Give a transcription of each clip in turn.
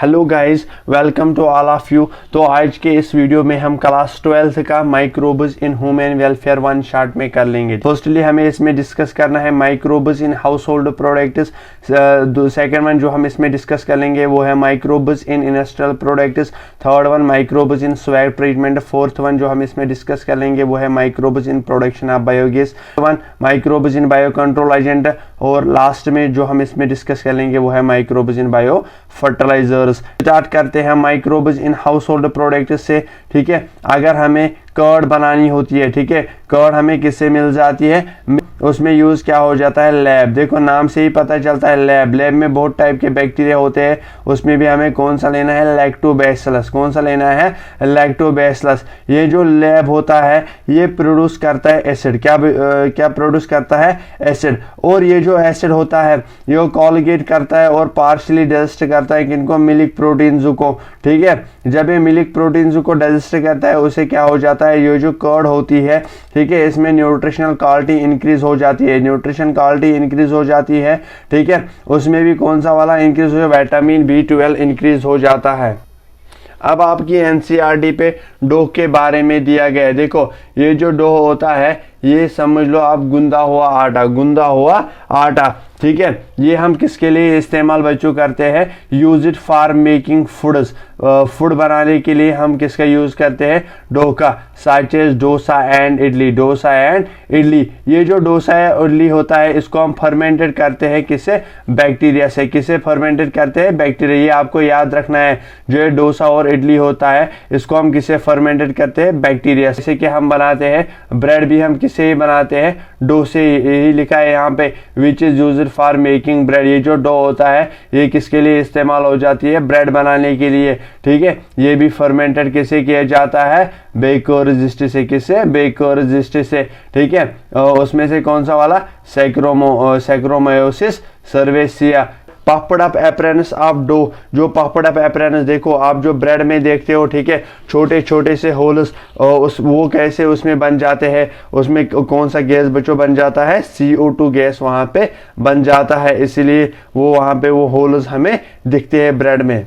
Hello guys, welcome to all of you. तो आज के इस वीडियो में हम क्लास 12 का microbes in human welfare one shot में कर लेंगे। फर्स्टली हमें इसमें डिस्कस करना है microbes in household products. Second one जो हम इसमें डिस्कस कर लेंगे वो है microbes in industrial products. Third one microbes in swag treatment. Fourth one जो हम इसमें डिस्कस कर लेंगे वो है microbes in production of biogas. One microbes in bio control agent. और लास्ट में जो हम इसमें डिस्कस कर लेंगे वो है microbes in bio fertilisers. Start करते हैं microbes in household products से। ठीक है, अगर हमें कर्ड बनानी होती है, ठीक है, कर्ड हमें किससे मिल जाती है, उसमें यूज क्या हो जाता है, लैब। देखो नाम से ही पता चलता है लैब। लैब में बहुत टाइप के बैक्टीरिया होते हैं, उसमें भी हमें कौन सा लेना है, लैक्टोबैसिलस। कौन सा लेना है, लैक्टोबैसिलस। ये जो लैब होता है ये प्रोड्यूस करता है एसिड। क्या प्रोड्यूस करता है, एसिड। और ये जो एसिड होता है ये कोलिगेट करता है और पार्शली डाइजेस्ट करता है किनको, मिल्क प्रोटीन्स को। ठीक है, जब ये मिल्क प्रोटीन्स को डाइजेस्ट करता है उसे क्या हो जाता है, ये जो कर्ड होती है, ठीक है, इसमें न्यूट्रिशनल क्वालिटी इंक्रीज हो जाती है। न्यूट्रिशन क्वालिटी इंक्रीज हो जाती है, ठीक है, उसमें भी कौन सा वाला इंक्रीज हो, विटामिन B12 इंक्रीज हो जाता है। अब आपकी एनसीईआरटी पे डो के बारे में दिया गया है। देखो ये जो डो होता है ये समझ लो आप गुंदा हुआ आटा। ठीक है, ये हम किसके लिए इस्तेमाल बच्चों करते हैं, use it for making foods. Food बनाने के लिए हम किसका यूज करते हैं, डो का। Such as dosa and idli. Dosa and idli, ये जो डोसा है इडली होता है इसको हम फर्मेंटेड करते हैं किससे, बैक्टीरिया से। किससे फर्मेंटेड करते हैं, बैक्टीरिया। ये आपको याद रखना है, जो ये डोसा और इडली होता है इसको हम किससे फर्मेंटेड करते हैं, बैक्टीरिया से। जैसे कि हम बनाते हैं ब्रेड भी हम किससे ही बनाते हैं, डो से। यही लिखा है यहाँ पे, which is used for making bread. ये जो डो होता है ये किसके लिए इस्तेमाल हो जाती है, ब्रेड बनाने के लिए। ठीक है, ये भी फर्मेंटेड किससे किया जाता है, बेकोरेजिस्ट से। किससे, बेकोरेजिस्ट से। ठीक है, उसमें से कौन सा वाला, Saccharomyces cerevisiae. Puffed up appearance of dough. जो पफ्ड अप अपरेंस देखो आप जो ब्रेड में देखते हो, ठीक है, छोटे छोटे से होल्स, वो कैसे उसमें बन जाते हैं, उसमें कौन सा गैस बच्चों बन जाता है, CO2 गैस वहां पे बन जाता है, इसीलिए वो वहां पे वो होल्स हमें दिखते हैं ब्रेड में।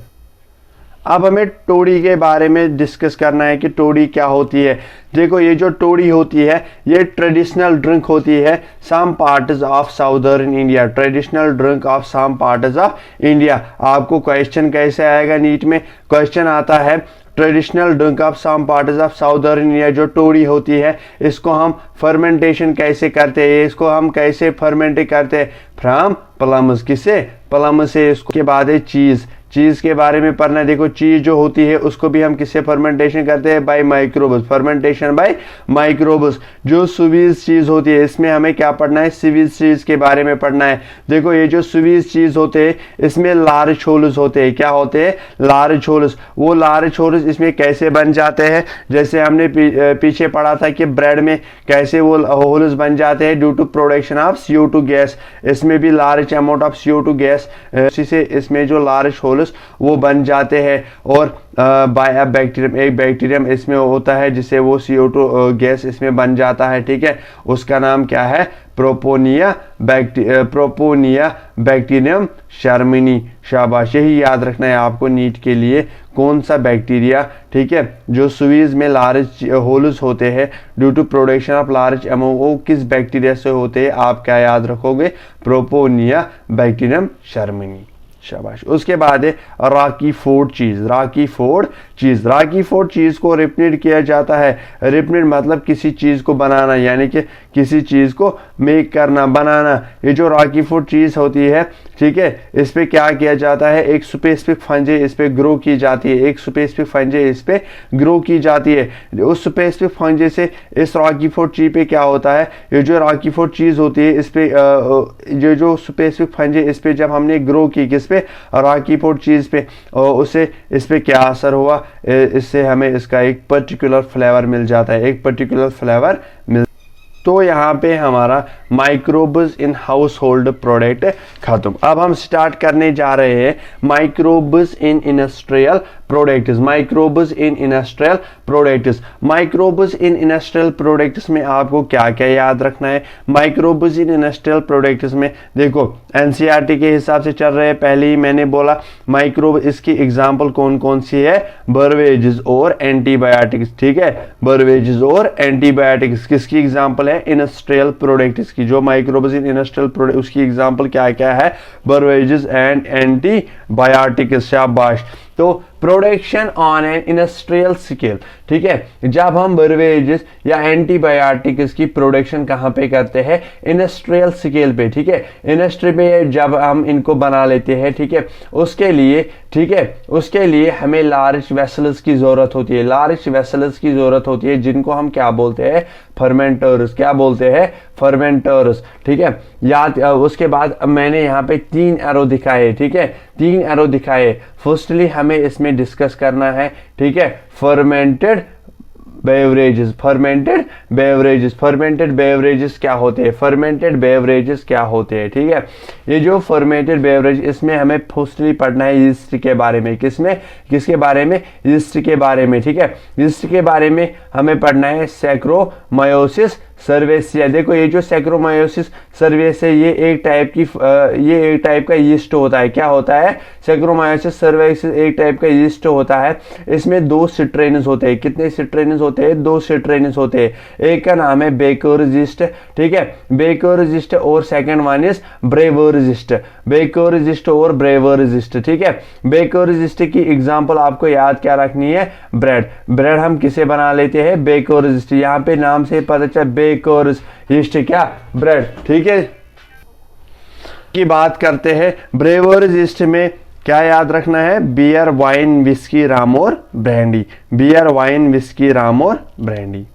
अब हमें टोड़ी के बारे में डिस्कस करना है कि टोड़ी क्या होती है। देखो ये जो टोड़ी होती है ये ट्रेडिशनल ड्रिंक होती है some parts of southern India. Traditional drink of some parts of India. आपको क्वेश्चन कैसे आएगा नीट में, क्वेश्चन आता है traditional drink of some parts of southern India. जो टोड़ी होती है इसको हम फर्मेंटेशन कैसे करते हैं, इसको हम कैसे फर्मेंट करते हैं, फ्रॉम प्लम्स। किससे, प्लम से। इसके बाद है चीज। चीज के बारे में पढ़ना है। देखो चीज जो होती है उसको भी हम किससे फर्मेंटेशन करते हैं, by microbes. Fermentation by microbes. जो स्वीज चीज होती है इसमें हमें क्या पढ़ना है, स्वीज चीज के बारे में पढ़ना है। देखो ये जो स्वीज चीज होते हैं इसमें लार्ज होल्स होते हैं। क्या होते हैं, लार्ज होल्स। वो लार्ज होल्स इसमें कैसे बन जाते हैं, जैसे हमने पीछे पढ़ा था कि ब्रेड में कैसे वो होल्स बन जाते हैं due to production of CO2 gas. इसमें भी large amount of CO2 gas, इसी से इसमें जो लार्ज होल्स वो बन जाते हैं। और बाय बैक्टीरियम, एक बैक्टीरियम इसमें होता है जिससे वो CO2 गैस इसमें बन जाता है। ठीक है, उसका नाम क्या है, प्रोपोनिया बैक्टीरियम शर्मिनी। शाबाश, यही याद रखना है आपको नीट के लिए, कौन सा बैक्टीरिया, ठीक है, जो स्वीज में लार्ज होल्स होते हैं due to production of large amount, वो किस बैक्टीरिया से होते हैं, आप क्या याद रखोगे, प्रोपोनिया बैक्टीरियम शर्मिनी। शाबाश। उसके बाद है राकी फोर्ड चीज। राकी फोर्ड चीज को रिपीट किया जाता है। रिपीट मतलब किसी चीज को बनाना, यानी कि किसी चीज को मेक करना, बनाना। ये जो राकी फोर्ड चीज होती है, ठीक है, इस पे क्या किया जाता है, एक स्पेसिफिक फंजे इस पे ग्रो की जाती है। एक स्पेसिफिक फंजे इस पे ग्रो की जाती है। उस स्पेसिफिक फंजे से इस राकी फोर्ड चीज पे क्या होता है, ये जो राकी फोर्ड चीज होती है इस पे जो स्पेसिफिक फंजे इस पे जब हमने ग्रो की, किस पे, राकी फोर्ड चीज पे, उसे इस पे क्या असर हुआ, इससे हमें इसका एक पर्टिकुलर फ्लेवर मिल जाता है, एक पर्टिकुलर फ्लेवर मिल। तो यहाँ पे हमारा microbes in house hold product खत्म। अब हम स्टार्ट करने जा रहे हैं microbes in industrial products, microbes in industrial products. Microbes in industrial products में आपको क्या क्या याद रखना है? माइक्रोब्स इन इंडस्ट्रियल प्रोडक्ट्स में देखो एनसीईआरटी के हिसाब से चल रहे हैं। पहले ही मैंने बोला माइक्रोब, इसकी एग्जांपल कौन कौन सी है? बर्वेजेस और एंटीबायोटिक्स, ठीक है, बर्वेजेस और एंटीबायोटिक्स किसकी एग्जांपल है? इंडस्ट्रियल प्रोडक्ट्स की। जो माइक्रोब्स इन इंडस्ट्रियल प्रोडक्ट उसकी एग्जांपल क्या क्या है? बर्वेजेस एंड एंटीबायोटिक्स। शाबाश। तो production on an industrial scale, ठीक है, जब हम बर्वेजेस या एंटीबायोटिक्स की प्रोडक्शन कहां पे करते हैं? इंडस्ट्रियल स्केल पे, ठीक है, इंडस्ट्री में जब हम इनको बना लेते हैं, ठीक है, उसके लिए, ठीक है, उसके लिए हमें लार्ज वेसल्स की जरूरत होती है। लार्ज वेसल्स की जरूरत होती है जिनको हम क्या बोलते हैं? फर्मेंटर्स। क्या बोलते हैं? फर्मेंटर्स, ठीक है। याद, उसके बाद मैंने यहाँ पे 3 एरो दिखाए, ठीक है, 3 एरो दिखाए। फर्स्टली हमें इसमें डिस्कस करना है, ठीक है, fermented beverages. Fermented beverages, fermented beverages क्या होते हैं? फर्मेंटेड बेवरेजेस क्या होते हैं? ठीक है, ये जो फर्मेंटेड बेवरेज, इसमें हमें फर्स्टली पढ़ना है यीस्ट के बारे में। किसमें? किसके बारे में? यीस्ट के बारे में, ठीक है। यीस्ट के बारे में हमें पढ़ना है सैक्रोमायोसिस सर्वेसिया। देखो ये जो सैक्रोमायोसिस सर्वेसिया, ये एक टाइप का यीस्ट होता है। क्या होता है? सैक्रोमायोसिस सर्वेसिया एक टाइप का यीस्ट होता है। इसमें 2 सिट्रेनस होते हैं। कितने सिट्रेनस होते हैं? 2 सिट्रेनस होते हैं। एक का नाम है बेकर्स यीस्ट, ठीक है, बेकर्स यीस्ट, और second one is brewers yeast. Bakers yeast और ब्रेवर्स यीस्ट, ठीक है। बेकर्स यीस्ट की एग्जांपल आपको याद क्या रखनी है? ब्रेड। ब्रेड हम किसे बना लेते हैं? Bakers yeast. यहाँ पे नाम से पता चला बेकर्स यीस्ट क्या? ब्रेड, ठीक है। की बात करते हैं ब्रेवर्स यीस्ट में क्या याद रखना है? बियर, वाइन, विस्की, रम और ब्रांडी। बियर, वाइन, विस्की, रम और ब्रांडी।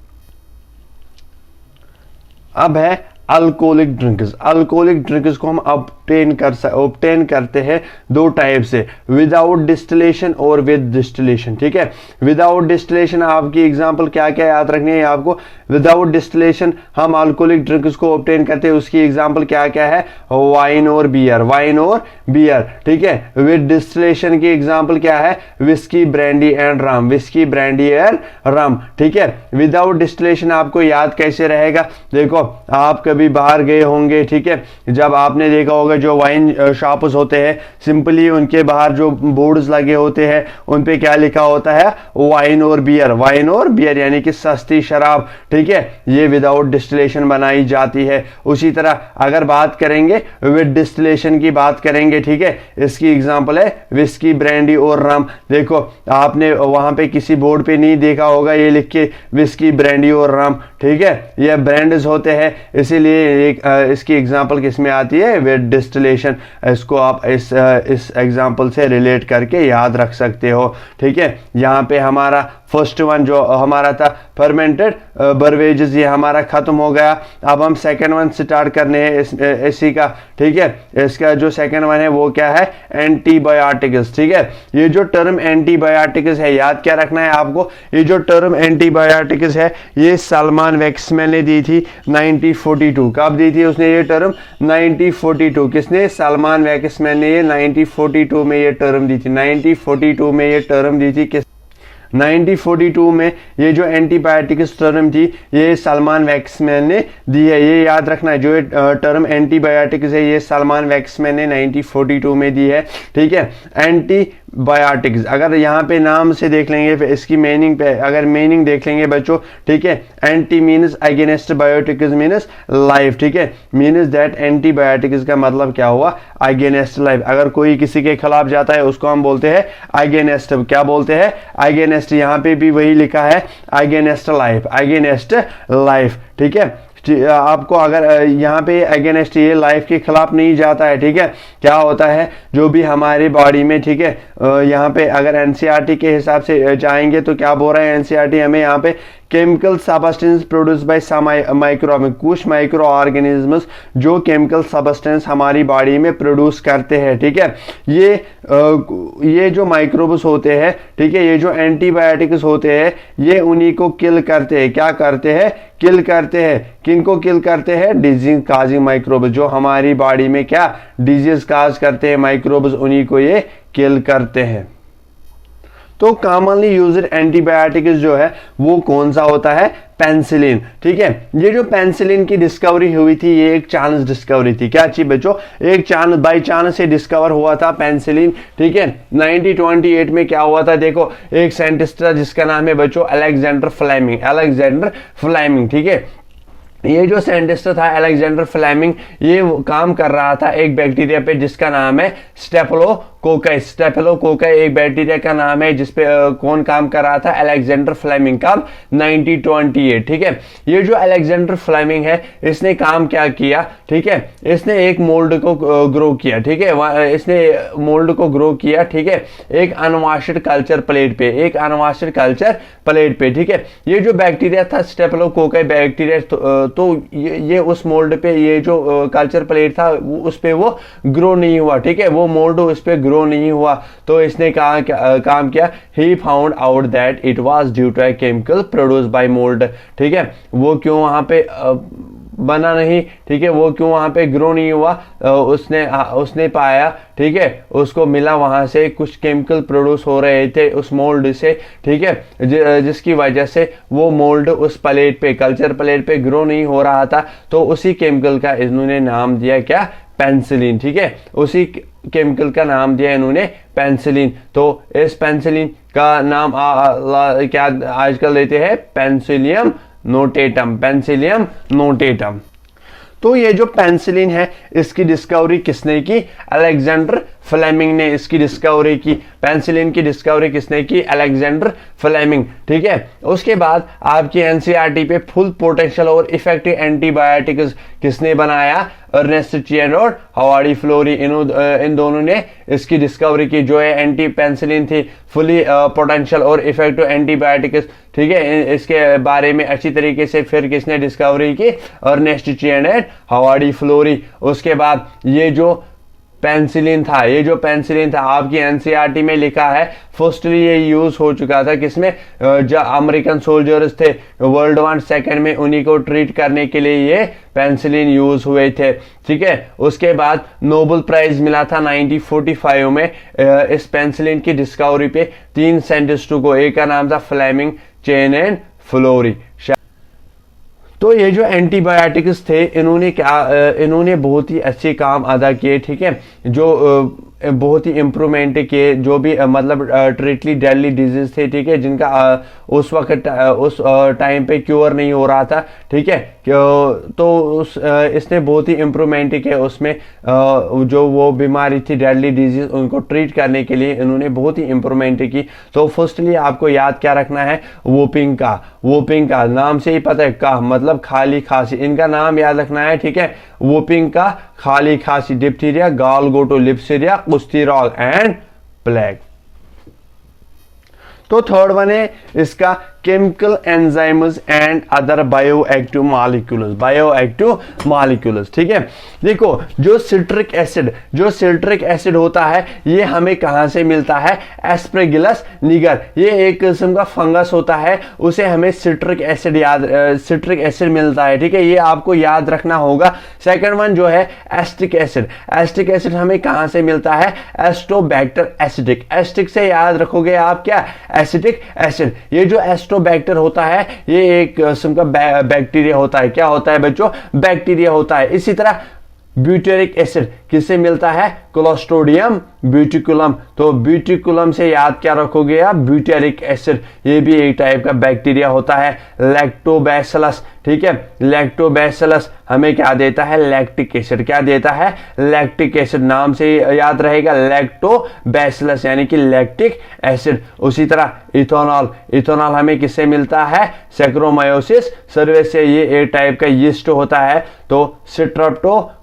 अब है अल्कोहलिक ड्रिंक्स। अल्कोहलिक ड्रिंक्स को हम ऑब्टेन करते हैं 2 टाइप से, विदाउट डिस्टिलेशन और विद डिस्टिलेशन, ठीक है। विदाउट डिस्टिलेशन आपकी एग्जांपल क्या क्या याद रखनी है आपको? विदाउट डिस्टिलेशन हम अल्कोहलिक ड्रिंक्स को ऑब्टेन करते हैं, उसकी एग्जांपल क्या क्या है? वाइन और बियर, वाइन और बियर, ठीक है। विद डिस्टिलेशन की एग्जांपल क्या है? Whisky, brandy and rum, whisky, brandy and rum, ठीक है। विदाउट डिस्टिलेशन आपको याद कैसे रहेगा? देखो आप कभी बाहर गए होंगे, ठीक है, जब आपने देखा होगा जो वाइन शॉप्स होते हैं, सिंपली उनके बाहर जो बोर्ड्स लगे होते हैं उन पे क्या लिखा होता है? वाइन और बियर, वाइन और बियर, यानी कि सस्ती शराब, ठीक है, ये विदाउट डिस्टिलेशन बनाई जाती है। उसी तरह अगर बात करेंगे विद डिस्टिलेशन की बात करेंगे, ठीक है, इसकी एग्जांपल है विस्की, ब्रांडी और रम। देखो आपने वहां पे किसी बोर्ड पे नहीं देखा होगा ये लिख के विस्की, ब्रांडी और रम, ठीक है, ये ब्रांड्स होते हैं, इसीलिए इसकी एग्जांपल किस में आती है? With distillation. इसको आप इस एग्जांपल से रिलेट करके याद रख सकते हो, ठीक है। यहाँ पे हमारा फर्स्ट वन जो हमारा था फर्मेंटेड बर्वेजेस, ये हमारा खत्म हो गया। अब हम सेकंड वन स्टार्ट करने हैं इसी का, ठीक है। इसका जो सेकंड वन है वो क्या है? एंटीबायोटिक्स, ठीक है। ये जो टर्म एंटीबायोटिक्स है याद क्या रखना है आपको? ये जो टर्म एंटीबायोटिक्स है ये सलमान वेक्समैन ने दी थी 1942। कब दी थी उसने ये टर्म? 1942। किसने? सलमान वेक्समैन ने ये 1942 में ये टर्म दी थी। 1942 में ये टर्म दी थी किस? 1942 में ये जो एंटीबायोटिक्स टर्म थी ये सलमान वेक्समैन ने दी है। ये याद रखना है, जो टर्म एंटीबायोटिक्स है ये सलमान वेक्समैन ने 1942 में दी है, ठीक है। एंटीबायोटिक्स अगर यहाँ पे नाम से देख लेंगे, फिर इसकी मीनिंग पे अगर मीनिंग देख लेंगे बच्चों, ठीक है, anti means against, biotics means life, ठीक है। मीन्स दैट एंटीबायोटिक्स का मतलब क्या हुआ? Against life. अगर कोई किसी के खिलाफ जाता है उसको हम बोलते हैं अगेंस्ट। क्या बोलते हैं? अगेंस्ट। यहाँ पे भी वही लिखा है अगेंस्ट लाइफ, अगेंस्ट लाइफ, ठीक है। आपको अगर यहाँ पे अगेंस्ट ये लाइफ के खिलाफ नहीं जाता है, ठीक है। क्या होता है जो भी हमारी बॉडी में, ठीक है, यहाँ पे अगर एनसीईआरटी के हिसाब से जाएंगे तो क्या बोल रहा है एनसीईआरटी हमें यहाँ पे? Chemical substance produce by some micro, कुछ माइक्रो ऑर्गेनिजम्स जो केमिकल सबस्टेंस हमारी बॉडी में प्रोड्यूस करते हैं, ठीक है। ये जो माइक्रोब्स होते हैं, ठीक है, ये जो एंटीबायोटिक्स होते हैं ये उन्हीं को किल करते हैं। क्या करते हैं? किल करते हैं। किनको किल करते हैं? डिजीज काजिंग माइक्रोब्स, जो हमारी बॉडी में क्या डिजीज काज करते हैं माइक्रोब्स, उन्हीं को ये किल करते हैं। तो कॉमनली यूज्ड एंटीबायोटिक्स जो है वो कौन सा होता है, पेनिसिलिन। ठीक है, ये जो पेनिसिलिन की डिस्कवरी हुई थी ये एक चांस डिस्कवरी थी। क्या चीज बच्चों, एक चांस, बाई चांस से डिस्कवर हुआ था पेनिसिलिन। ठीक है, 1928 में क्या हुआ था, देखो एक साइंटिस्ट था जिसका नाम है बच्चों अलेक्जेंडर फ्लेमिंग। ठीक है, ये जो साइंटिस्ट था अलेक्जेंडर फ्लेमिंग, ये काम कर रहा था एक बैक्टीरिया पे जिसका नाम है स्टेफिलोकोकस एक बैक्टीरिया का नाम है जिसपे कौन काम कर रहा था, अलेक्जेंडर फ्लेमिंग। कब, 1928। ठीक है, ये जो अलेक्जेंडर फ्लेमिंग है इसने काम क्या किया, ठीक है, इसने एक मोल्ड को ग्रो किया। ठीक है, इसने मोल्ड को ग्रो किया। ठीक है, एक अनवाश्ड कल्चर प्लेट पे। ठीक है, ये जो बैक्टीरिया था स्टेफिलोकोकस बैक्टीरिया, तो ये उस मोल्ड पे, ये जो कल्चर प्लेट था उस पे वो ग्रो नहीं हुआ। ठीक है, वो मोल्ड उस पे ग्रो नहीं हुआ, तो इसने काम किया, he found out that it was due to a chemical produce by mould. ठीक है, वो क्यों वहां पे बना नहीं, ठीक है, वो क्यों वहां पे ग्रो नहीं हुआ, उसने पाया, ठीक है, उसको मिला वहां से कुछ केमिकल प्रोड्यूस हो रहे थे उस मोल्ड से। ठीक है, जिसकी वजह से वो मोल्ड उस प्लेट पे, कल्चर प्लेट पे ग्रो नहीं हो रहा था, तो उसी केमिकल का इन्होंने नाम दिया क्या, पेनिसिलिन। ठीक है, उसी केमिकल का नाम दिया इन्होंने पेनिसिलिन। तो इस पेनिसिलिन का नाम क्या आजकल लेते हैं, पेनिसिलियम नोटेटम। तो ये जो पेनिसिलिन है इसकी डिस्कवरी किसने की, अलेक्जेंडर फ्लेमिंग ने इसकी डिस्कवरी की। पेनिसिलिन की डिस्कवरी किसने की, अलेक्जेंडर फ्लेमिंग। ठीक है, उसके बाद आपकी एनसीईआरटी पे फुल पोटेंशियल और इफेक्टिव एंटीबायोटिक्स किसने बनाया, अर्नेस्ट चेन और हवार्डी फ्लोरी। इन दोनों ने इसकी डिस्कवरी की। जो है एंटी पेनिसिलिन थी, फुली पोटेंशियल और इफेक्टिव एंटीबायोटिक्स। ठीक है, इसके बारे में अच्छी तरीके से फिर किसने डिस्कवरी की, अर्नेस्ट चेन एंड हवार्डी फ्लोरी। उसके बाद ये जो पेनिसिलिन था आपकी एनसीईआरटी में लिखा है, फर्स्टली ये यूज हो चुका था किसमें, जो अमेरिकन सोल्जर्स थे वर्ल्ड वार सेकेंड में, उन्हीं को ट्रीट करने के लिए ये पेनिसिलिन यूज हुए थे। ठीक है, उसके बाद नोबेल प्राइज मिला था 1945 में इस पेनिसिलिन की डिस्कवरी पे 3 साइंटिस्टों को। एक का नाम था फ्लेमिंग, चेन एंड फ्लोरी। तो ये जो एंटीबायोटिक्स थे इन्होंने बहुत ही अच्छे काम अदा किए। ठीक है, जो बहुत ही इम्प्रूवमेंट किए, जो भी मतलब ट्रीटली डेडली डिजीज थे, ठीक है, जिनका उस वक्त उस टाइम पे क्योर नहीं हो रहा था। ठीक है, तो इसने बहुत ही इम्प्रूवमेंट किया उसमें, जो वो बीमारी थी डेडली डिजीज उनको ट्रीट करने के लिए इन्होंने बहुत ही इम्प्रूवमेंट की। तो फर्स्टली आपको याद क्या रखना है, वोपिंग का नाम से ही पता है, का मतलब खाली खांसी, इनका नाम याद रखना है। ठीक है, वोपिंग का खाली खांसी, डिप्थीरिया, गालगोटो, लिप्सीरिया, कुस्तिरोल एंड प्लेग। तो थर्ड वन है इसका chemical enzymes and other bioactive molecules. ठीक है, देखो जो सिट्रिक एसिड होता है ये हमें कहां से मिलता है, एस्परगिलस निगर। ये एक किस्म का फंगस होता है, उसे हमें सिट्रिक एसिड मिलता है। ठीक है, ये आपको याद रखना होगा। सेकंड वन जो है एस्टिक एसिड हमें कहां से मिलता है, एस्टोबैक्टर एसिडिक। एस्टिक से याद रखोगे आप क्या, एसिडिक एसिड। ये जो एस्टोबैक्टर होता है ये एक किस्म का बैक्टीरिया होता है। क्या होता है बच्चों, बैक्टीरिया होता है। इसी तरह ब्यूटेरिक एसिड किससे मिलता है, क्लोस्ट्रिडियम ब्यूटिकुलम। तो ब्यूटिकुलम से याद क्या रखोगे आप, ब्यूटेरिक एसिड। ये भी एक टाइप का बैक्टीरिया होता है। लैक्टोबैसिलस, ठीक है, लैक्टोबैसिलस हमें क्या देता है, लैक्टिक एसिड। क्या देता है, लैक्टिक एसिड। नाम से याद रहेगा लैक्टोबैसिलस यानी कि लैक्टिक एसिड। उसी तरह इथेनॉल हमें किससे मिलता है, सैक्रोमायोसिस सर्वेस से। ये एक टाइप का यीस्ट होता है। तो स्ट्रेप्टोकोकस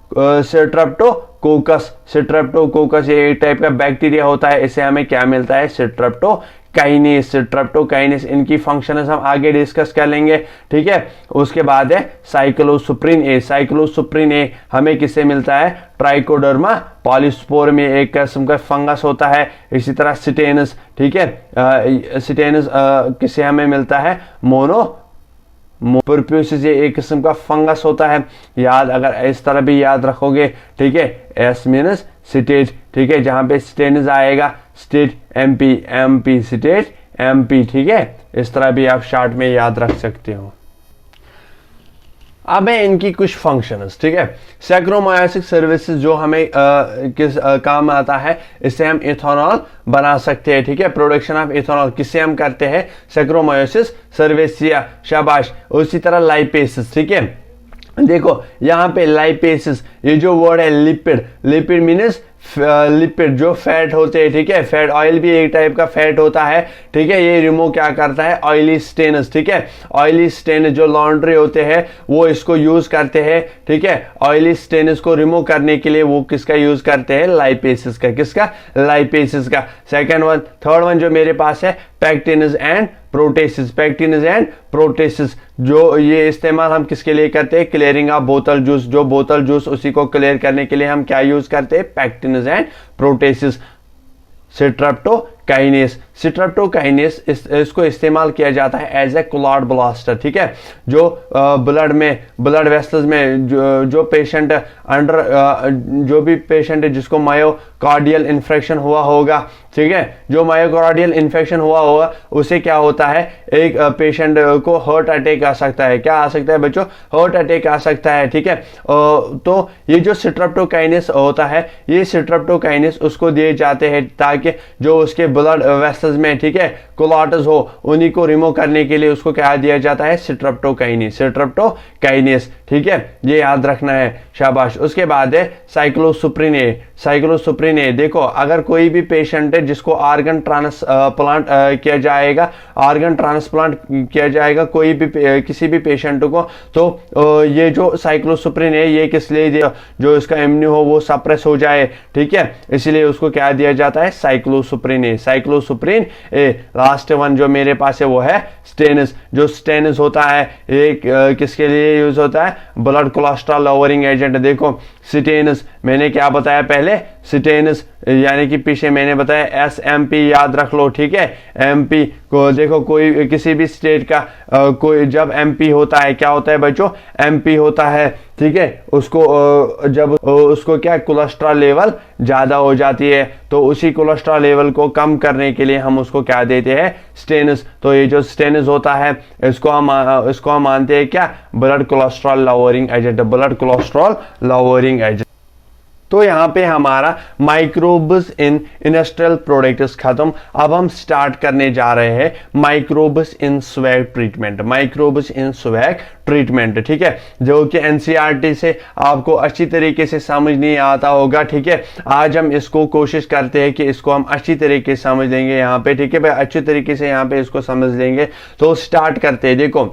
ये एक टाइप का बैक्टीरिया होता है। इससे हमें क्या मिलता है, स्ट्रेप्टोकाइनेस। इनकी फंक्शन हम आगे डिस्कस कर लेंगे। ठीक है, उसके बाद है साइक्लोसुप्रीन ए हमें किससे मिलता है, ट्राइकोडर्मा पॉलीस्पोर में एक किस्म का फंगस होता है। इसी तरह सिटेनस, ठीक है, सिटेनस किससे हमें मिलता है, मोनोपोरप्यूसिस ये एक किस्म का फंगस होता है। अगर इस तरह भी याद रखोगे, ठीक है, एस मीनस स्टेट, ठीक है, जहां पे स्टेनस आएगा state MP, MP state MP, ठीक है, इस तरह भी आप शॉर्ट में याद रख सकते हो। अब है इनकी कुछ फंक्शंस, ठीक है। सैक्रोमायोसिस सर्विसेज जो हमें किस काम आता है, इससे हम इथेनॉल बना सकते हैं, ठीक है। प्रोडक्शन ऑफ इथेनॉल किससे हम करते हैं, सैक्रोमायोसिस सर्विसिया, शाबाश। उसी तरह लाइपेसिस, ठीक है, देखो यहाँ पे लाइपेसिस, ये जो वर्ड है लिपिड, लिपिड मीन्स लिपिड जो फैट होते हैं, ठीक है, फैट, ऑयल भी एक टाइप का फैट होता है, ठीक है। ये रिमूव क्या करता है, ऑयली स्टेनस, ठीक है, ऑयली स्टेनस जो लॉन्ड्री होते हैं वो इसको यूज करते हैं, ठीक है। ऑयली स्टेनस को रिमूव करने के लिए वो किसका यूज करते हैं, लाइपेसिस का, किसका, लाइपेसिस का। सेकंड वन, थर्ड वन जो मेरे पास है पैक्टिनस एंड प्रोटेसिस, पैक्टिनस एंड प्रोटेसिस, जो ये इस्तेमाल हम किसके लिए करते हैं, क्लियरिंग ऑफ बोतल जूस, जो बोतल जूस उसी को क्लियर करने के लिए हम क्या यूज करते हैं, पैक्टिनस एंड प्रोटेसिस। स्ट्रेप्टोकाइनेस, स्ट्रेप्टोकाइनेस इसको इस्तेमाल किया जाता है एज ए क्लॉट ब्लास्टर, ठीक है, जो ब्लड में, ब्लड वेसल्स में जो पेशेंट अंडर, जो भी पेशेंट है जिसको मायोकार्डियल इन्फेक्शन हुआ होगा, ठीक है, जो मायोकार्डियल इन्फेक्शन हुआ होगा उसे क्या होता है, एक पेशेंट को हार्ट अटैक आ सकता है, क्या आ सकता है बच्चों, हार्ट अटैक आ सकता है, ठीक है। तो ये जो स्ट्रेप्टोकाइनेस होता है, ये स्ट्रेप्टोकाइनेस उसको दिए जाते हैं ताकि जो उसके ब्लड वेसल्स में, ठीक है, क्लॉट्स हो, उन्हीं को रिमूव करने के लिए उसको क्या दिया जाता है, स्ट्रेप्टोकाइनेस, स्ट्रेप्टोकाइनेस, ठीक है, ये याद रखना है, शाबाश। उसके बाद है साइक्लोसुप्रिने, साइक्लोसुप्रिने, देखो अगर कोई भी पेशेंट है जिसको ऑर्गन ट्रांसप्लांट किया जाएगा, ऑर्गन ट्रांसप्लांट किया जाएगा कोई भी किसी भी पेशेंट को, तो ये जो साइक्लोसुप्रिन है ये किस लिए दिया, जो इसका इम्यून हो वो सप्रेस हो जाए, ठीक है, इसलिए उसको क्या दिया जाता है, साइक्लोसुप्रिन ए, साइक्लोसुप्रिन ए। लास्ट वन जो मेरे पास है वो है स्टेनस, जो स्टेनस होता है ये किसके लिए यूज होता है, ब्लड कोलेस्ट्रॉल लोअरिंग एजेंट। देखो स्टेनस मैंने क्या बताया पहले, स्टेनस यानी कि पीछे मैंने बताया SMP याद रख लो, ठीक है। MP को देखो कोई किसी भी स्टेट का कोई जब MP होता है, क्या होता है बच्चों, MP होता है, ठीक है, उसको जब उसको क्या कोलेस्ट्रॉल लेवल ज्यादा हो जाती है, तो उसी कोलेस्ट्रॉल लेवल को कम करने के लिए हम उसको क्या देते हैं, स्टेनस। तो ये जो स्टेनस होता है इसको हम मानते हैं क्या, blood cholesterol lowering agent, blood cholesterol lowering agent. तो यहाँ पे हमारा माइक्रोब्स इन इंडस्ट्रियल प्रोडक्ट्स खत्म। अब हम स्टार्ट करने जा रहे हैं microbes in swag treatment, microbes in swag treatment, ठीक है, जो कि NCERT से आपको अच्छी तरीके से समझ नहीं आता होगा, ठीक है। आज हम इसको कोशिश करते हैं कि इसको हम अच्छी तरीके से समझ लेंगे यहाँ पे, ठीक है भाई, अच्छी तरीके से यहाँ पे इसको समझ लेंगे। तो स्टार्ट करते हैं। देखो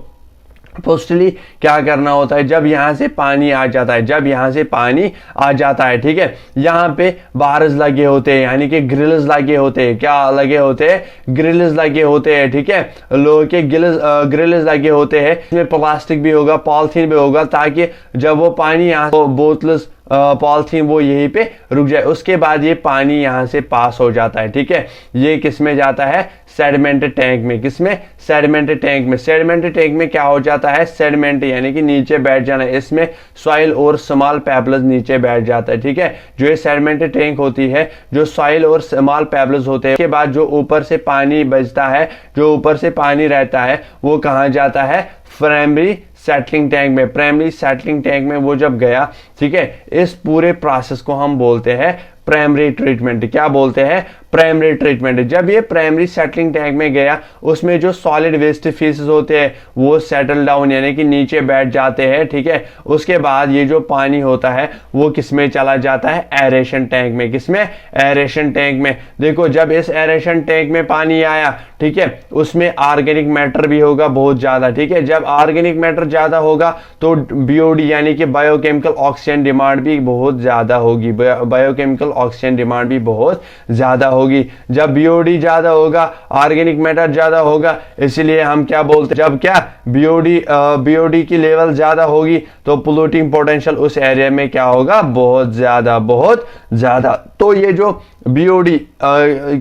फर्स्टली क्या करना होता है, जब यहां से पानी आ जाता है, जब यहां से पानी आ जाता है, ठीक है, यहाँ पे बार्स लगे होते हैं, यानी कि ग्रिल्स लगे होते हैं, क्या लगे होते हैं, ग्रिल्स लगे होते हैं, ठीक है, लोहे के ग्रिल्स लगे होते हैं, इसमें प्लास्टिक भी होगा, पॉलिथीन भी होगा, ताकि जब वो पानी यहाँ बोतल्स पॉलिथीन वो यहीं पे रुक जाए, उसके बाद ये पानी यहां से पास हो जाता है, ठीक है। ये किस में जाता है, सेडिमेंट टैंक में, किसमें, सेडिमेंट टैंक में। सेडिमेंट टैंक में क्या हो जाता है, सेडिमेंट यानी कि नीचे बैठ जाना, इसमें सॉइल और स्मॉल पेबल्स नीचे बैठ जाता है, ठीक है। जो ये सेडिमेंट टैंक होती है, जो सॉइल और स्मॉल पेबल्स होते हैं, उसके बाद जो ऊपर से पानी बचता है, जो ऊपर से पानी रहता है, वो कहाँ जाता है, प्राइमरी सेटलिंग टैंक में। प्राइमरी सेटलिंग टैंक में वो जब गया, ठीक है, इस पूरे प्रोसेस को हम बोलते हैं प्राइमरी ट्रीटमेंट। क्या बोलते हैं, प्राइमरी ट्रीटमेंट। जब ये प्राइमरी सेटलिंग टैंक में गया, उसमें जो सॉलिड वेस्ट फेसेस होते हैं वो सेटल डाउन यानी कि नीचे बैठ जाते हैं, ठीक है। उसके बाद ये जो पानी होता है वो किसमें चला जाता है, एरेशन टैंक में। किसमें, एरेशन टैंक में। देखो जब इस एरेशन टैंक में पानी आया, ठीक है, उसमें ऑर्गेनिक मैटर भी होगा बहुत ज्यादा, ठीक है। जब ऑर्गेनिक मैटर ज्यादा होगा तो BOD यानी कि बायोकेमिकल ऑक्सीजन डिमांड भी बहुत ज्यादा होगी, बायोकेमिकल ऑक्सीजन डिमांड भी बहुत ज्यादा होगी। जब BOD ज्यादा होगा, ऑर्गेनिक मैटर ज्यादा होगा, इसलिए हम क्या बोलते हैं, जब क्या BOD की लेवल ज्यादा होगी तो पोल्यूटिंग पोटेंशियल उस एरिया में क्या होगा, बहुत ज्यादा, बहुत ज्यादा। तो ये जो BOD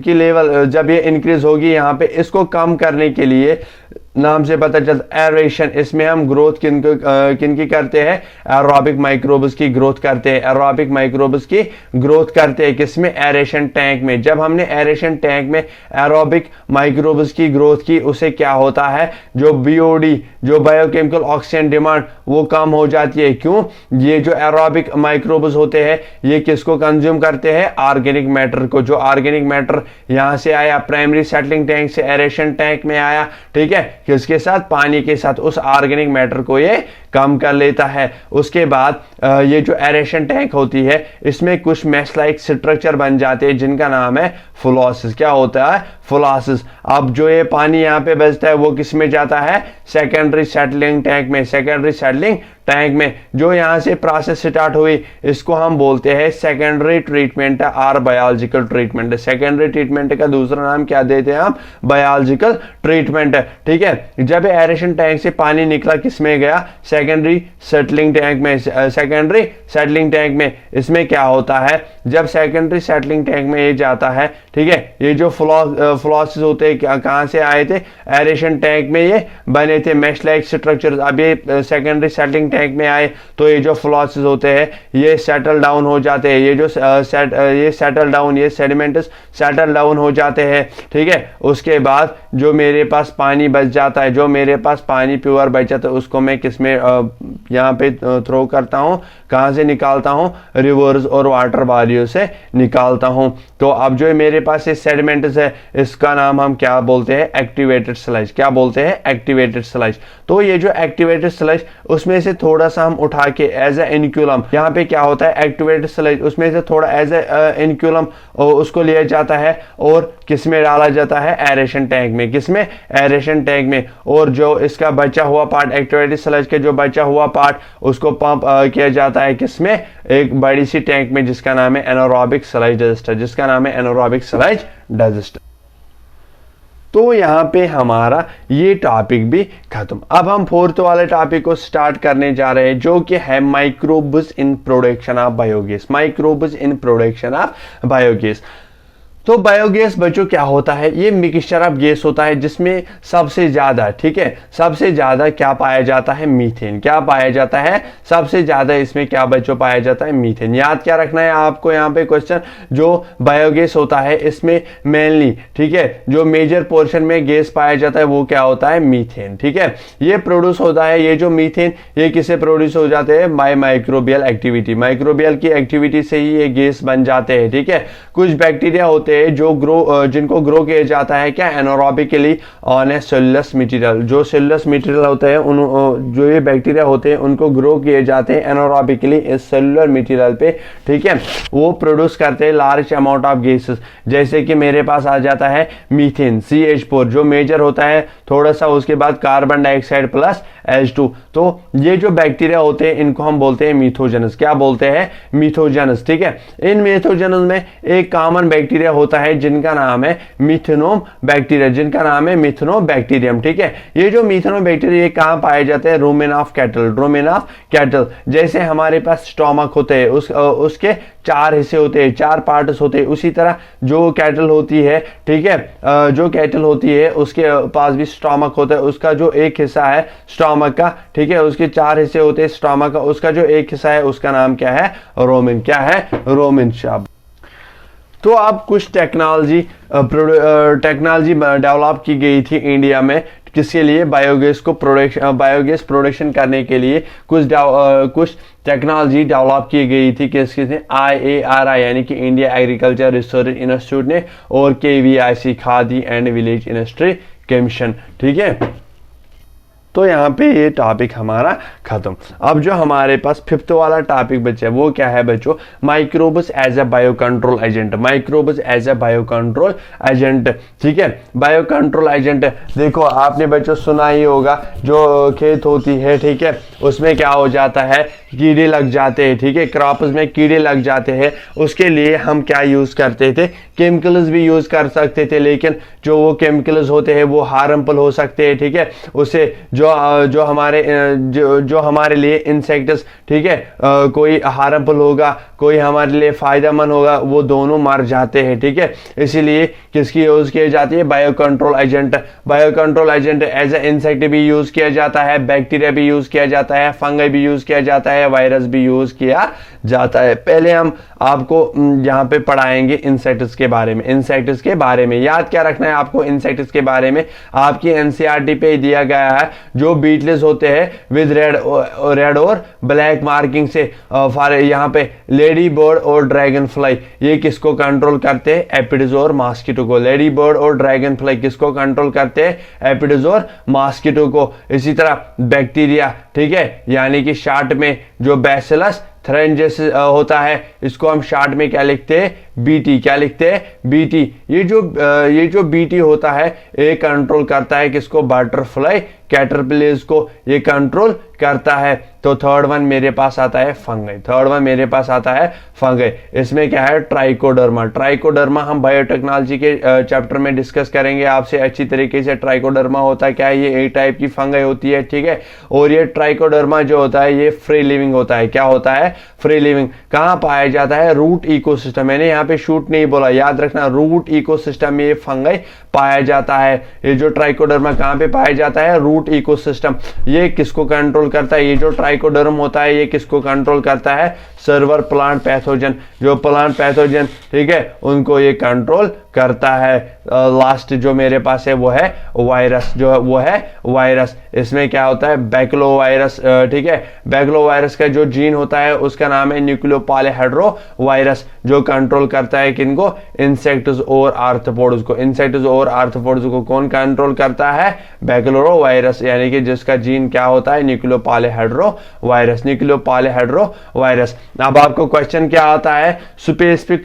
की लेवल जब ये इंक्रीज होगी यहाँ पे, इसको कम करने के लिए नाम से पता चलता है एरेशन, इसमें हम ग्रोथ किनकी करते हैं, एरोबिक माइक्रोब्स की ग्रोथ करते हैं, एरोबिक माइक्रोब्स की ग्रोथ करते हैं किसमें, एरेशन टैंक में। जब हमने एरेशन टैंक में एरोबिक माइक्रोब्स की ग्रोथ की, उसे क्या होता है, जो बीओडी जो बायोकेमिकल ऑक्सीजन डिमांड वो कम हो जाती है। क्यों, ये जो एरोबिक माइक्रोब्स होते हैं ये किसको कंज्यूम करते हैं, ऑर्गेनिक मैटर को। जो ऑर्गेनिक मैटर यहां से आया प्राइमरी सेटलिंग टैंक से एरेशन टैंक में आया, ठीक है, किसके साथ, पानी के साथ, उस ऑर्गेनिक मैटर को ये कम कर लेता है। उसके बाद ये जो एरेशन टैंक होती है इसमें कुछ मैश लाइक स्ट्रक्चर बन जाते हैं जिनका नाम है फ्लोसिस। क्या होता है, फ्लोसिस। अब जो ये पानी यहाँ पे बचता है वो किस में जाता है, सेकेंडरी सेटलिंग टैंक में। सेकेंडरी सेटलिंग टैंक में जो यहाँ से प्रोसेस स्टार्ट हुई इसको हम बोलते हैं सेकेंडरी ट्रीटमेंट और बायोलॉजिकल ट्रीटमेंट। सेकेंडरी ट्रीटमेंट का दूसरा नाम क्या देते हैं हम, बायोलॉजिकल ट्रीटमेंट, ठीक है। जब एरेशन टैंक से पानी निकला किस में गया, सेकेंडरी सेटलिंग टैंक में। सेकेंडरी सेटलिंग टैंक में इसमें क्या होता है, जब सेकेंडरी सेटलिंग टैंक में ये जाता है, ठीक है, ये जो फ्लोसिस होते हैं कहां से आए थे, एरेशन टैंक में ये बने थे मैश लाइक स्ट्रक्चर। अब ये सेकेंडरी सेटलिंग टैंक में आए तो ये जो फ्लोसिस होते हैं ये सेटल डाउन हो जाते हैं। ये जो ये सेटल डाउन, ये सेडिमेंट्स सेटल डाउन हो जाते हैं, ठीक है। उसके बाद जो मेरे पास पानी बच जाता है, जो मेरे पास पानी प्योर बच जाता है उसको मैं किसमें यहाँ पे थ्रो करता हूँ, कहां से निकालता हूँ, रिवर्स और वाटर बॉडियों से निकालता हूँ। तो अब जो मेरे पास ये सेडिमेंट्स है इसका नाम हम क्या बोलते हैं, एक्टिवेटेड स्लज। क्या बोलते हैं, एक्टिवेटेड स्लज। तो ये जो एक्टिवेटेड स्लज उसमें से थोड़ा सा हम उठा के एज ए इनक्यूलम, यहाँ पे क्या होता है एक्टिवेटेड स्लज, उसमें से थोड़ा एज ए इनक्यूलम उसको लिया जाता है और किसमें डाला जाता है, एरेशन टैंक में। किसमें, एरेशन टैंक में। और जो इसका बचा हुआ पार्ट, एक्टिवेटेड स्लज के जो बचा हुआ पार्ट उसको पंप किया जाता है किसमें, एक बड़ी सी टैंक में जिसका नाम है एनारोबिक स्लज डाइजेस्टर, जिसका नाम है एनारोबिक स्लज डाइजेस्टर। तो यहाँ पे हमारा ये टॉपिक भी खत्म। अब हम फोर्थ वाले टॉपिक को स्टार्ट करने जा रहे हैं जो कि है microbes in production of biogas. Microbes in production of biogas. तो बायोगैस बच्चों क्या होता है, ये मिक्सचर ऑफ गैस होता है जिसमें सबसे ज्यादा, ठीक है, सबसे ज्यादा क्या पाया जाता है, मीथेन। क्या पाया जाता है, सबसे ज्यादा इसमें क्या बच्चों पाया जाता है, मीथेन। याद क्या रखना है आपको यहाँ पे क्वेश्चन, जो बायोगैस होता है इसमें मेनली, ठीक है, जो मेजर पोर्शन में गैस पाया जाता है वो क्या होता है, मीथेन, ठीक है। ये प्रोड्यूस होता है, ये जो मीथेन ये किससे प्रोड्यूस हो जाते हैं, बाय माइक्रोबियल एक्टिविटी। माइक्रोबियल की एक्टिविटी से ही ये गैस बन जाते हैं, ठीक है। कुछ बैक्टीरिया होते जो जिनको ग्रो किया जाता है क्या, anaerobically on A cellulose material. जो सेलुलस मटेरियल होते हैं उन जो ये बैक्टीरिया होते हैं उनको ग्रो किए जाते हैं एनारोबिकली इस सेलुलर मटेरियल पे, ठीक है। वो प्रोड्यूस करते हैं लार्ज अमाउंट ऑफ गैसेस, जैसे कि मेरे पास आ जाता है मीथेन CH4 जो मेजर होता है थोड़ा सा, उसके बाद कार्बन डाइऑक्साइड प्लस H2। तो ये जो बैक्टीरिया होते हैं इनको हम बोलते हैं मीथोजेनस। क्या बोलते हैं, मीथोजेनस, ठीक है। इन मीथोजेनस में एक कॉमन बैक्टीरिया होता है जिनका नाम है मिथेनोम बैक्टीरिया, जिनका नाम है मिथेनोबैक्टीरियम, ठीक है। ये जो मिथेनोबैक्टीरिया ये कहां पाए जाते हैं, rumen of cattle. Rumen of cattle, जैसे हमारे पास स्टोमक होते हैं उसके 4 हिस्से होते हैं, 4 पार्ट्स होते हैं, उसी तरह जो कैटल होती है, ठीक है, जो कैटल होती है उसके पास भी स्टोमक होता है। उसका जो एक हिस्सा है स्टोमक का, ठीक है, उसके 4 हिस्से होते हैं स्टोमक का, उसका जो एक हिस्सा है उसका नाम क्या है, रोमेन। क्या है, रोमेन शब्द। तो अब कुछ टेक्नोलॉजी डेवलप की गई थी इंडिया में किसके लिए, बायोगैस को बायोगैस प्रोडक्शन करने के लिए कुछ टेक्नोलॉजी डेवलप की गई थी किसके से, IARI यानी कि इंडिया एग्रीकल्चर रिसर्च इंस्टीट्यूट ने, और KVIC khadi and village industry commission, ठीक है। तो यहाँ पे ये टॉपिक हमारा खत्म। अब जो हमारे पास 5th वाला टॉपिक बचा है वो क्या है बच्चों, microbes as a bio control agent. Microbes as a bio control agent, ठीक है। बायो कंट्रोल एजेंट, देखो आपने बच्चों सुना ही होगा, जो खेत होती है, ठीक है, उसमें क्या हो जाता है, कीड़े लग जाते हैं, ठीक है, क्रॉप्स में कीड़े लग जाते हैं। उसके लिए हम क्या यूज करते थे, केमिकल्स भी यूज कर सकते थे, लेकिन जो वो केमिकल्स होते हैं वो हार्मफुल हो सकते हैं, ठीक है। उससे जो हमारे लिए इंसेक्ट्स, ठीक है, कोई हार्मफुल होगा कोई हमारे लिए फायदेमंद होगा, वो दोनों मर जाते हैं। ठीक है, इसीलिए किसकी यूज की जाती है? Bio control agent. Bio control agent as a insect भी यूज किया जाता है, बैक्टीरिया भी यूज किया जाता है, फंगई भी यूज किया जाता है, वायरस भी यूज किया जाता है। पहले हम आपको यहाँ पे पढ़ाएंगे इंसेक्ट्स के बारे में। इंसेक्ट्स के बारे में याद क्या रखना है आपको? इंसेक्ट्स के बारे में आपकी एनसीईआरटी पे दिया गया है, जो बीटलेस होते हैं विद रेड और ब्लैक मार्किंग से, यहाँ पे लेडी बर्ड और ड्रैगन फ्लाई, ये किसको कंट्रोल करते हैं? एपिड्स और मॉस्किटो को। लेडी बर्ड और ड्रैगन फ्लाई किसको कंट्रोल करते हैं? एपिड्स और मॉस्किटो को। इसी तरह बैक्टीरिया, ठीक है, यानी कि शार्ट में जो बैसिलस थ्रेंजेस होता है, इसको हम शार्ट में क्या लिखते हैं? बीटी। क्या लिखते हैं? बीटी। ये जो बीटी होता है, ये कंट्रोल करता है किसको? बटरफ्लाई कैटरपिलर्स को ये कंट्रोल करता है। तो थर्ड वन मेरे पास आता है फंगई। थर्ड वन मेरे पास आता है फंगई। इसमें क्या है? ट्राइकोडर्मा। ट्राइकोडर्मा हम बायोटेक्नोलॉजी के चैप्टर में डिस्कस करेंगे आपसे अच्छी तरीके से। ट्राइकोडर्मा होता है क्या? ये एक टाइप की फंगई होती है, ठीक है। और ये ट्राइकोडर्मा जो होता है, ये फ्री लिविंग होता है। क्या होता है? Free living. कहां पाया जाता है? Root ecosystem. मैंने यहाँ पे शूट नहीं बोला, याद रखना, रूट इकोसिस्टम में ये फंगई पाया जाता है। ये जो ट्राइकोडर्मा कहां पे पाया जाता है? Root ecosystem. ये किसको कंट्रोल करता है? ये जो ट्राइकोडर्म होता है, ये किसको कंट्रोल करता है? Server plant pathogen. जो प्लांट पैथोजन, ठीक है, उनको ये कंट्रोल करता है। लास्ट जो मेरे पास है वो है वायरस। जो है वो है वायरस। इसमें क्या होता है? बैक्लो वायरस, ठीक है। बैक्लो वायरस का जो जीन होता है उसका नाम है न्यूक्लियोपॉलीहेड्रो वायरस, जो कंट्रोल करता है किनको? इंसेक्ट्स और आर्थ्रोपोड्स को। इंसेक्ट्स और आर्थ्रोपोड्स को कौन कंट्रोल करता है? बैक्लो वायरस, यानी कि जिसका जीन क्या होता है? न्यूक्लियोपॉलीहेड्रो वायरस। न्यूक्लियोपॉलीहेड्रो वायरस। अब आपको क्वेश्चन क्या आता है? स्पेसिफिक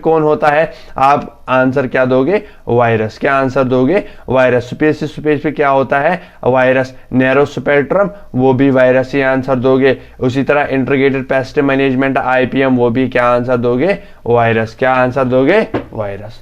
कौन होता है? आप आंसर क्या दोगे? वायरस। क्या आंसर दोगे? वायरस। स्पेसिफिक क्या होता है? वायरस। नैरो स्पेक्ट्रम, वो भी वायरस ही आंसर दोगे। उसी तरह इंटीग्रेटेड पेस्ट मैनेजमेंट IPM, वो भी क्या आंसर दोगे? वायरस। क्या आंसर दोगे? वायरस।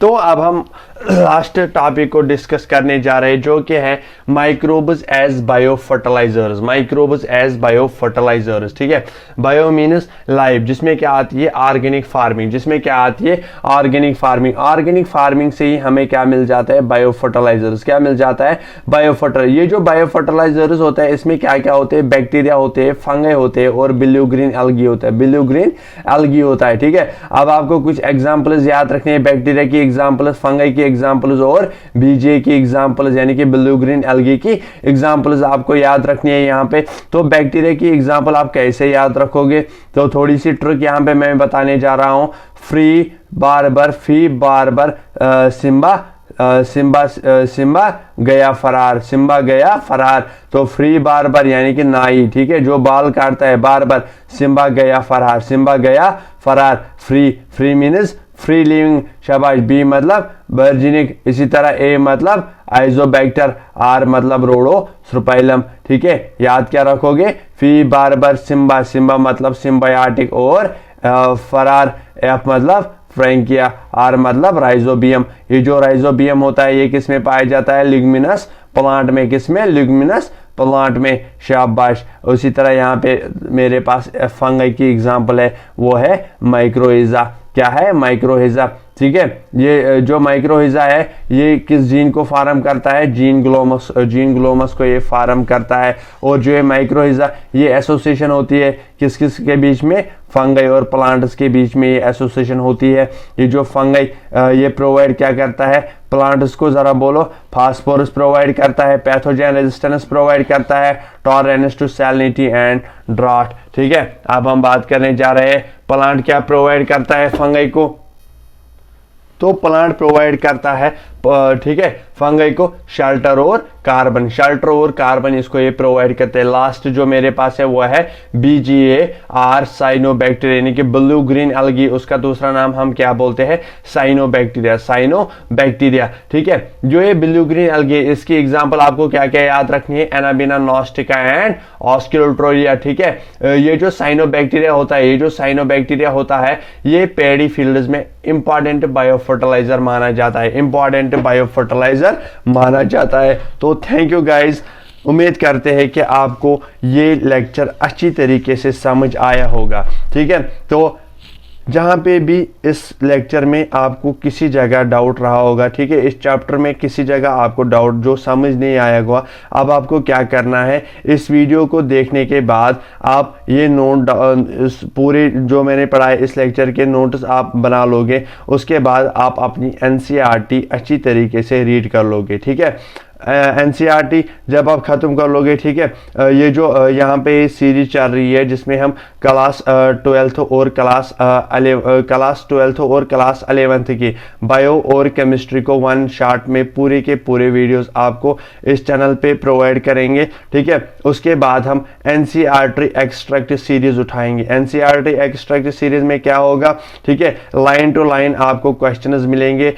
तो अब हम लास्ट टॉपिक को डिस्कस करने जा रहे हैं, जो कि है microbes as bio fertilisers. Microbes as bio fertilisers, ठीक है। बायो मीन्स लाइव, जिसमें क्या आती है? Organic farming. जिसमें क्या आती है? Organic farming. ऑर्गेनिक फार्मिंग से ही हमें क्या मिल जाता है? Bio fertilisers. क्या मिल जाता है? Bio fertiliser. ये जो बायो फर्टिलाइजर्स होता है, इसमें क्या क्या होते हैं? बैक्टीरिया होते हैं, फंगई होते हैं और ब्लू ग्रीन एल्गी होता है। ब्लू ग्रीन एल्गी होता है, ठीक है। अब आपको कुछ एग्जाम्पल्स याद रखने हैं। बैक्टीरिया की एग्जाम्पल्स, फंगई की एग्जाम्पल्स और बीजे की एग्जाम्पल्स, यानी कि ब्लू ग्रीन एल्गी की एग्जाम्पल्स आपको याद रखनी है यहाँ पे। तो बैक्टीरिया की एग्जाम्पल आप कैसे याद रखोगे? तो थोड़ी सी ट्रिक यहाँ पे मैं बताने जा रहा हूँ। फ्री बारबर, फी बारबर, सिम्बा गया फरार। सिम्बा गया फरार। तो फ्री बारबर यानी कि नाई, ठीक है, जो बाल काटता है, बारबर। सिम्बा गया फरार। सिम्बा गया फरार। फ्री मीन्स फ्री लिविंग, शाबाश। बी मतलब वर्जिनिक। इसी तरह ए मतलब आइजोबैक्टर। आर मतलब रोडोस्पर्म, ठीक है। याद क्या रखोगे? फी बारबर सिम्बा। सिम्बा मतलब सिम्बायोटिक और फरार। एफ मतलब फ्रैंकिया। आर मतलब राइजोबियम। ये जो राइजोबियम होता है, ये किस में पाया जाता है? लिग्मिनस प्लांट में। किसमें? लिग्मिनस प्लांट में, शाबाश। उसी तरह यहाँ पे मेरे पास फंगई की एग्जांपल है, वो है माइक्रोइजा। क्या है? माइक्रोइजा, ठीक है। ये जो माइक्रोइजा है, ये किस जीन को फार्म करता है? जीन ग्लोमस को ये फार्म करता है। और जो है माइक्रोइजा, ये एसोसिएशन होती है किस किस के बीच में? फंगई और प्लांट्स के बीच में ये एसोसिएशन होती है। ये जो फंगई ये प्रोवाइड क्या करता है? प्लांट्स को जरा बोलो। फास्फोरस प्रोवाइड करता है, पैथोजन रेजिस्टेंस प्रोवाइड करता है, tolerance to salinity and drought, ठीक है। अब हम बात करने जा रहे हैं प्लांट क्या प्रोवाइड करता है फंगई को। तो प्लांट प्रोवाइड करता है, ठीक है, फंगई को शेल्टर और कार्बन। शेल्टर और कार्बन इसको ये प्रोवाइड करते हैं। लास्ट जो मेरे पास है वो है BGAR साइनोबैक्टीरिया, यानी कि ब्लू ग्रीन एल्गी। उसका दूसरा नाम हम क्या बोलते हैं? साइनोबैक्टीरिया। साइनोबैक्टीरिया, ठीक है। जो ये ब्लू ग्रीन एल्गी, इसकी एग्जांपल आपको क्या क्या याद रखनी है? एनाबिना नॉस्टिका एंड ऑस्किलोट्रोलिया, ठीक है। ये जो साइनोबैक्टीरिया होता है, ये पैडी फील्ड्स में इंपॉर्टेंट बायो फर्टिलाइजर माना जाता है। इंपॉर्टेंट बायो फर्टिलाइजर माना जाता है। तो थैंक यू गाइज। उम्मीद करते हैं कि आपको ये लेक्चर अच्छी तरीके से समझ आया होगा। ठीक है, तो जहाँ पे भी इस लेक्चर में आपको किसी जगह डाउट रहा होगा, ठीक है, इस चैप्टर में किसी जगह आपको डाउट जो समझ नहीं आया होगा, अब आपको क्या करना है, इस वीडियो को देखने के बाद आप ये नोट इस पूरे जो मैंने पढ़ा है इस लेक्चर के नोट्स आप बना लोगे। उसके बाद आप अपनी NCERT अच्छी तरीके से रीड कर लोगे। ठीक है, NCERT जब आप ख़त्म कर लोगे, ठीक है, ये जो यहाँ पे सीरीज चल रही है जिसमें हम क्लास 12th और क्लास 12th और क्लास 11th की बायो और केमिस्ट्री को वन शॉट में पूरे के पूरे वीडियोस आपको इस चैनल पे प्रोवाइड करेंगे। ठीक है, उसके बाद हम NCERT एक्सट्रैक्ट सीरीज उठाएंगे। NCERT एक्सट्रैक्ट सीरीज में क्या होगा, ठीक है, लाइन टू लाइन आपको क्वेश्चंस मिलेंगे।